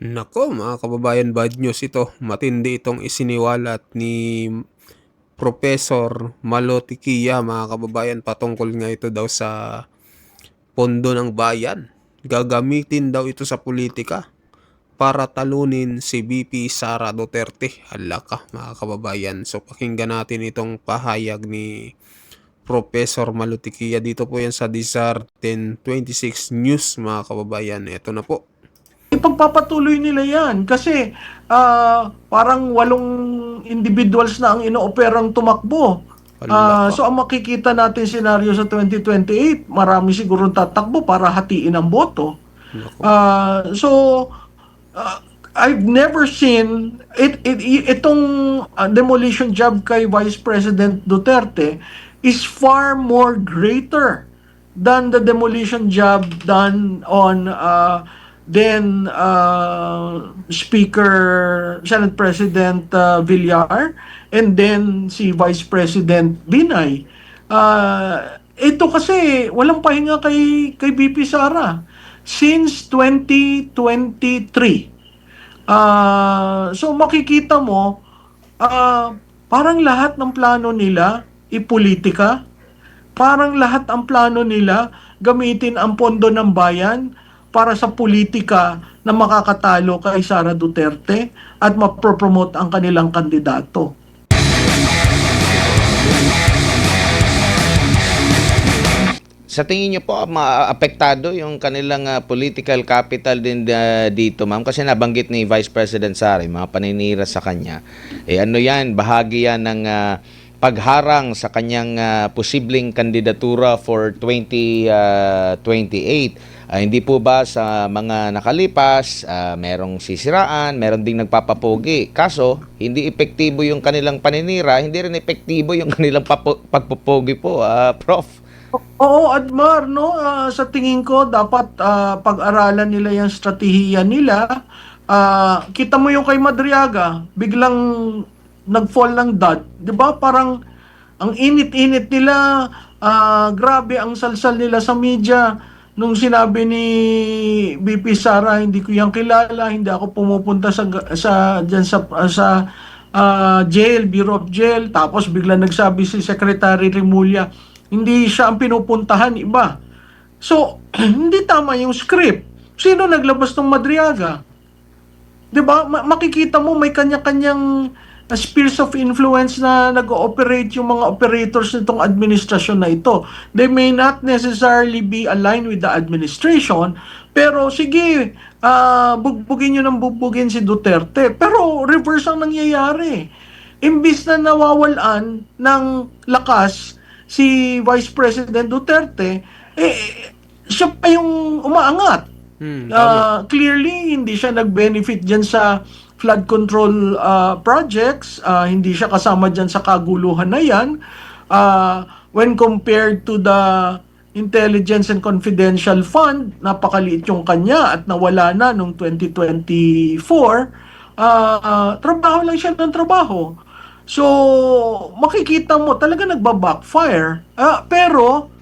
Nako mga kababayan, bad news ito. Matindi itong isiniwalat ni Professor Malotikia mga kababayan, patungkol nga ito daw sa pondo ng bayan. Gagamitin daw ito sa politika para talunin si VP Sara Duterte. Hala ka mga kababayan. So pakinggan natin itong pahayag ni Professor Malotikia. Dito po yan sa Desar 1026 News mga kababayan. Ito na po. Ipagpapatuloy nila yan kasi parang 8 individuals na ang inooperang tumakbo. Hala ka. So ang makikita natin senaryo sa 2028, marami siguro tatakbo para hatiin ang boto. Nako. So I've never seen itong demolition job kay Vice President Duterte is far more greater than the demolition job done on then Senate President Villar, and then si Vice President Binay. Ito kasi walang pahinga kay BP Sara since 2023. So makikita mo, parang lahat ng plano nila ipolitika, parang lahat ang plano nila gamitin ang pondo ng bayan para sa politika na makakatalo kay Sara Duterte at mapropromote ang kanilang kandidato. Sa tingin niyo po, maapektado yung kanilang political capital din dito, ma'am? Kasi nabanggit ni Vice President Sara, mga paninira sa kanya. Ano yan, bahagi yan ng pagharang sa kanyang posibleng kandidatura for 2028. Hindi po ba sa mga nakalipas, merong sisiraan, meron ding nagpapapogi. Kaso, hindi epektibo yung kanilang paninira, hindi rin epektibo yung kanilang pagpupogi po, Prof. Oo, Admar, no? Sa tingin ko, dapat pag-aralan nila yung strategiya nila. Kita mo yung kay Madriaga, biglang nag-fall ng dot. 'Di ba? Parang ang init-init nila, grabe ang salsal nila sa media. Nung sinabi ni BP Sara, hindi ko yan kilala, hindi ako pumupunta sa jail, Bureau of Jail. Tapos bigla nagsabi si Secretary Remulla, hindi siya ang pinupuntahan, iba. So, hindi tama yung script. Sino naglabas ng Madriaga? 'Di ba? Makikita mo may kanya-kanyang spheres of influence na nag-ooperate yung mga operators nitong administrasyon na ito. They may not necessarily be aligned with the administration, pero sige, bugbugin nyo ng bugbugin si Duterte. Pero reverse ang nangyayari. Imbis na nawawalan ng lakas si Vice President Duterte, siya pa yung umaangat. Tama. Clearly, hindi siya nag-benefit dyan sa flood control projects. Hindi siya kasama dyan sa kaguluhan na yan. When compared to the Intelligence and Confidential Fund, napakaliit yung kanya at nawala na noong 2024. Trabaho lang siya ng trabaho. So, makikita mo talaga nagba-backfire. Pero,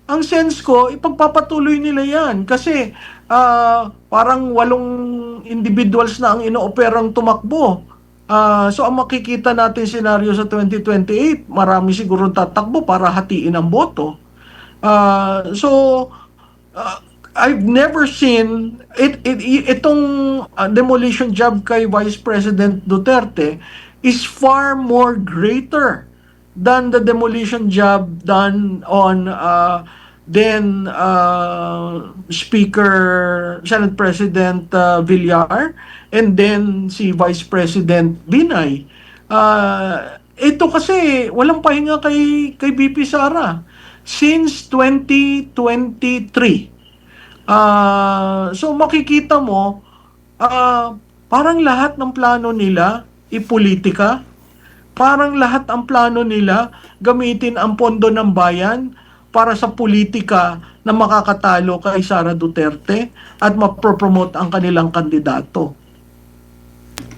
ang sense ko, ipagpapatuloy nila yan. Kasi, parang 8 individuals na ang inooperang tumakbo. So, ang makikita natin senaryo sa 2028, marami siguro tatakbo para hatiin ang boto. So, I've never seen itong demolition job kay Vice President Duterte is far more greater than the demolition job done on then Senate President Villar, and then si Vice President Binay. Ito kasi walang pahinga kay BP Sara since 2023. So makikita mo, parang lahat ng plano nila ipolitika, parang lahat ang plano nila gamitin ang pondo ng bayan para sa politika na makakatalo kay Sara Duterte at mapropromote ang kanilang kandidato.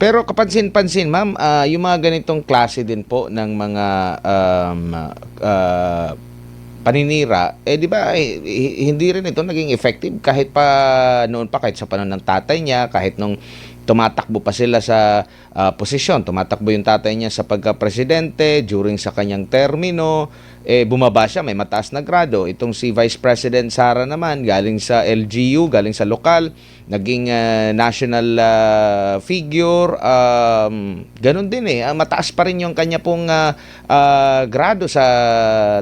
Pero kapansin-pansin, ma'am, yung mga ganitong klase din po ng mga paninira, di ba, hindi rin ito naging effective kahit pa noon pa, kahit sa panahon ng tatay niya, kahit nung tumatakbo pa sila sa posisyon. Tumatakbo yung tatay niya sa pagka-presidente during sa kanyang termino. Bumaba siya, may mataas na grado. Itong si Vice President Sara naman, galing sa LGU, galing sa lokal, naging national figure. Ganun din mataas pa rin yung kanya pong grado sa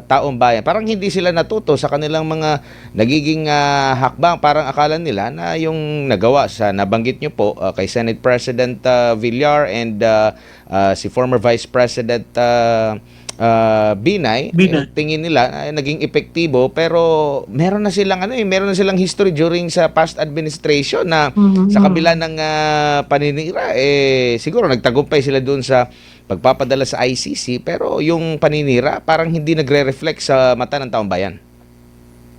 taong bayan. Parang hindi sila natuto sa kanilang mga nagiging hakbang. Parang akala nila na yung nagawa sa nabanggit nyo po kay Senate President Villar and si former Vice President Binay, tingin nila naging epektibo, pero meron na silang history during sa past administration na sa kabila ng paninira siguro nagtagumpay sila doon sa pagpapadala sa ICC, pero yung paninira parang hindi nagre-reflect sa mata ng taong bayan.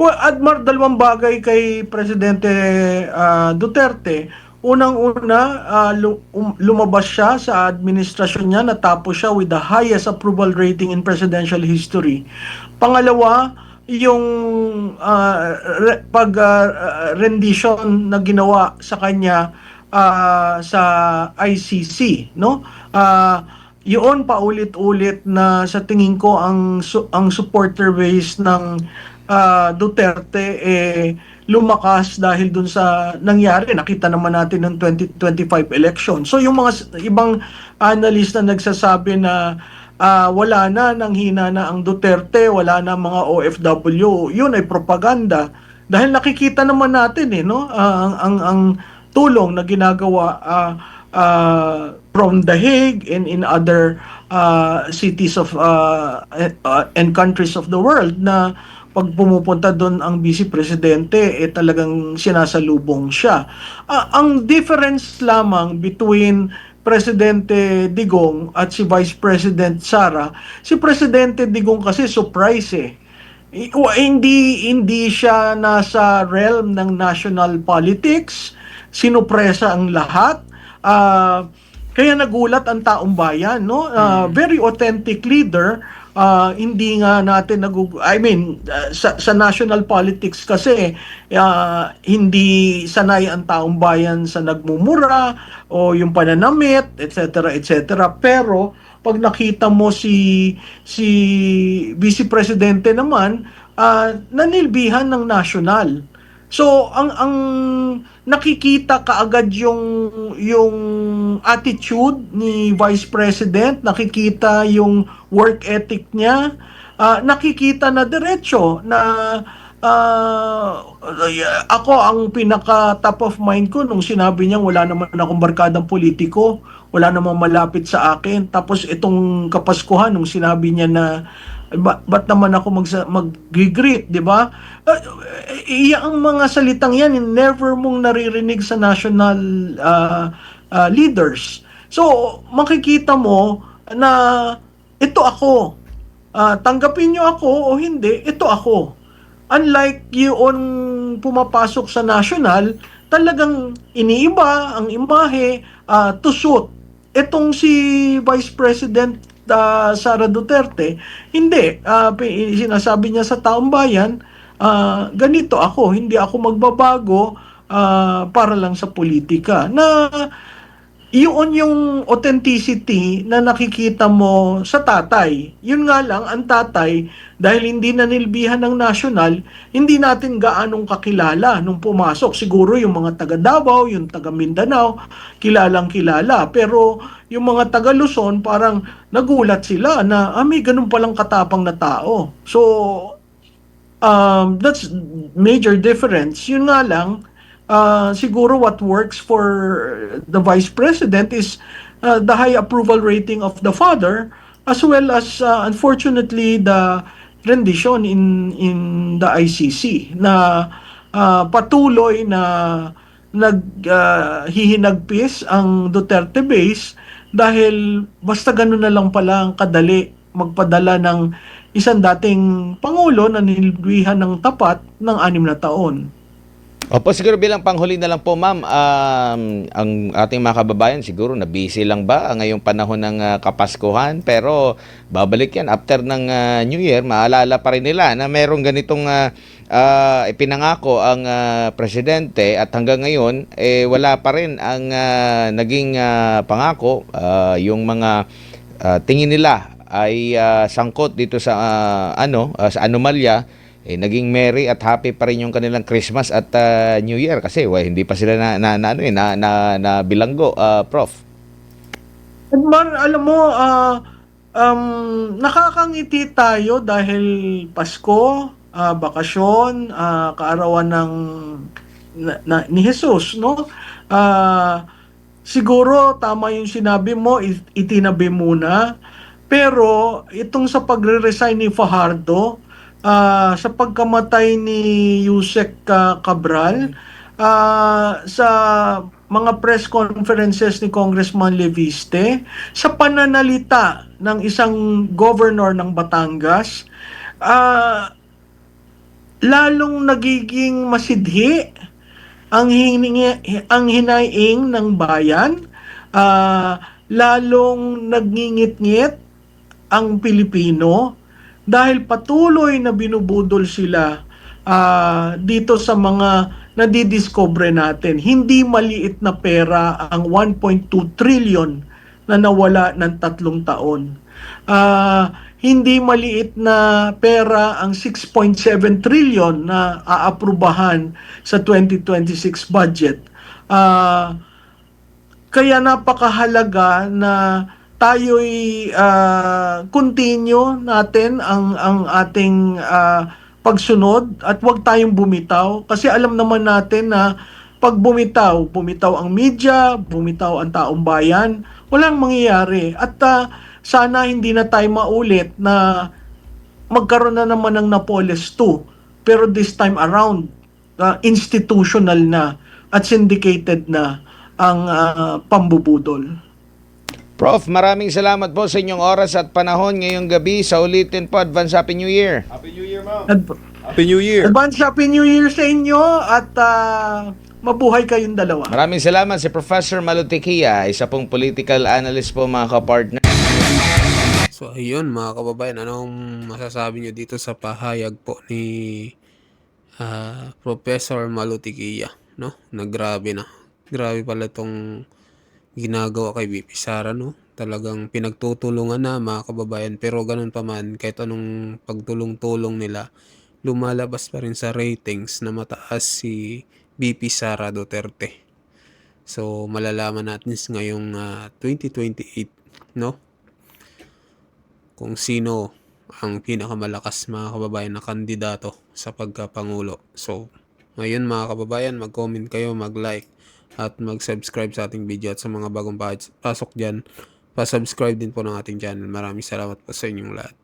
Well, Admar, dalawang bagay kay Presidente Duterte. Unang-una, lumabas siya sa administrasyon niya, natapos siya with the highest approval rating in presidential history. Pangalawa, yung rendition na ginawa sa kanya sa ICC, no? Yun paulit-ulit na sa tingin ko ang supporter base ng Duterte lumakas dahil dun sa nangyari. Nakita naman natin ng 2025 election. So yung mga ibang analyst na nagsasabi na wala na, nanghina na ang Duterte, wala na mga OFW, yun ay propaganda. Dahil nakikita naman natin no, ang tulong na ginagawa from The Hague and in other cities of and countries of the world na pag pumupunta doon ang Vice Presidente, talagang sinasalubong siya. Ang difference lamang between Presidente Digong at si Vice President Sara, si Presidente Digong kasi surprise hindi siya nasa realm ng national politics, sinupresa ang lahat. Kaya nagulat ang taong bayan, no? Very authentic leader. Hindi nga natin sa national politics kasi hindi sanay ang taong bayan sa nagmumura o yung pananamit, etc. etc. Pero pag nakita mo si Vice Presidente naman, nanilbihan ng national. So ang nakikita kaagad yung attitude ni Vice President, nakikita yung work ethic niya, nakikita na diretso na ako ang pinaka top of mind ko nung sinabi niya wala naman akong barkadang politiko, wala namang malapit sa akin. Tapos itong Kapaskuhan nung sinabi niya na ba't naman ako mag-greet, di ba? Ang mga salitang yan, never mong naririnig sa national leaders. So, makikita mo na ito ako. Tanggapin nyo ako o hindi, ito ako. Unlike yung pumapasok sa national, talagang iniiba ang imahe to suit. Itong si Vice President Sara Duterte, hindi. Sinasabi niya sa taong bayan, ganito ako, hindi ako magbabago para lang sa politika. Na yun yung authenticity na nakikita mo sa tatay. Yun nga lang, ang tatay, dahil hindi nanilbihan ng national, hindi natin gaanong kakilala nung pumasok. Siguro yung mga taga Davao, yung taga Mindanao, kilalang kilala. Pero yung mga taga Luzon, parang nagulat sila na may ganun palang katapang na tao. So, that's major difference. Yun nga lang, siguro what works for the Vice President is the high approval rating of the father, as well as unfortunately the rendition in the ICC na patuloy na hihinagpis ang Duterte base dahil basta ganun na lang pala ang kadali magpadala ng isang dating Pangulo na nilbihan ng tapat ng 6 na taon. Opo, siguro bilang panghuli na lang po, ma'am, ang ating mga kababayan siguro na busy lang ba ngayong panahon ng Kapaskuhan, pero babalik yan after ng New Year, maalala pa rin nila na merong ganitong ipinangako ang presidente at hanggang ngayon wala pa rin ang naging pangako, yung mga tingin nila ay sangkot dito sa sa anomalya, naging merry at happy pa rin yung kanilang Christmas at New Year kasi hindi pa sila na bilanggo, Prof. Edmar, alam mo, nakakangiti tayo dahil Pasko, bakasyon, kaarawan ng ni Jesus, no? Siguro tama yung sinabi mo, itinabi muna. Pero itong sa pagre-resign ni Fajardo, sa pagkamatay ni Yusek Cabral, sa mga press conferences ni Congressman Leviste, sa pananalita ng isang governor ng Batangas, lalong nagiging masidhi ang hinaing ng bayan, lalong nagngingit-ngit ang Pilipino dahil patuloy na binubudol sila dito sa mga nadidiscover natin. Hindi maliit na pera ang 1.2 trillion na nawala ng 3 taon. Hindi maliit na pera ang 6.7 trillion na aaprubahan sa 2026 budget. Kaya napakahalaga na tayo'y continue natin ang ating pagsunod at huwag tayong bumitaw kasi alam naman natin na pag bumitaw ang media, bumitaw ang taong bayan, walang mangyayari. At sana hindi na tayo maulit na magkaroon na naman ng Napoles 2. Pero this time around, institutional na at syndicated na ang pambubudol. Prof, maraming salamat po sa inyong oras at panahon ngayong gabi. Sa ulitin po, Advance Happy New Year. Happy New Year, ma'am. Happy New Year. Advance Happy New Year sa inyo at mabuhay kayong dalawa. Maraming salamat si Professor Malutikia, isa pong political analyst po, mga kapartner. So ayun mga kababayan, anong masasabi nyo dito sa pahayag po ni Professor Malutikia, no? Grabe pala itong ginagawa kay VP Sara, no? Talagang pinagtutulungan na mga kababayan, pero ganun pa man, kahit anong pagtulong-tulong nila, lumalabas pa rin sa ratings na mataas si VP Sara Duterte. So malalaman natin ngayong 2028, no? Kung sino ang pinakamalakas mga kababayan na kandidato sa pagkapangulo. So, ngayon mga kababayan, mag-comment kayo, mag-like, at mag-subscribe sa ating video. At sa mga bagong pasok dyan, pa-subscribe din po ng ating channel. Maraming salamat po sa inyong lahat.